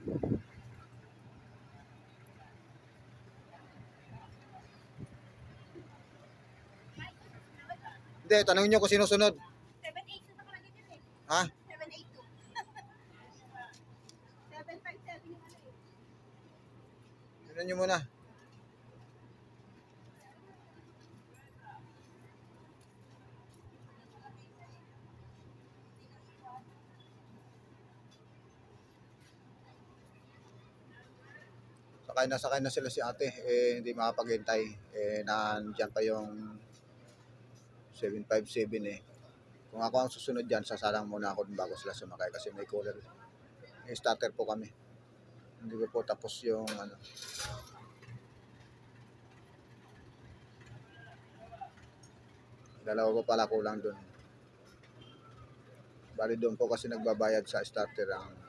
Hindi, tanongin nyo kung sino sunod. 782 nakalagay dyan eh. Ha? 782. 757 yung ano eh. Tignan nyo muna. Sakay na sila si ate. Hindi makapaghintay. Nandiyan pa yung 757 eh. Kung ako ang susunod dyan, sasalang muna ako bago sila sumakay kasi may cooler. May starter po kami. Hindi ko po tapos yung ano. Dalawa pa pala kulang dun. Bali doon po kasi nagbabayad sa starter ang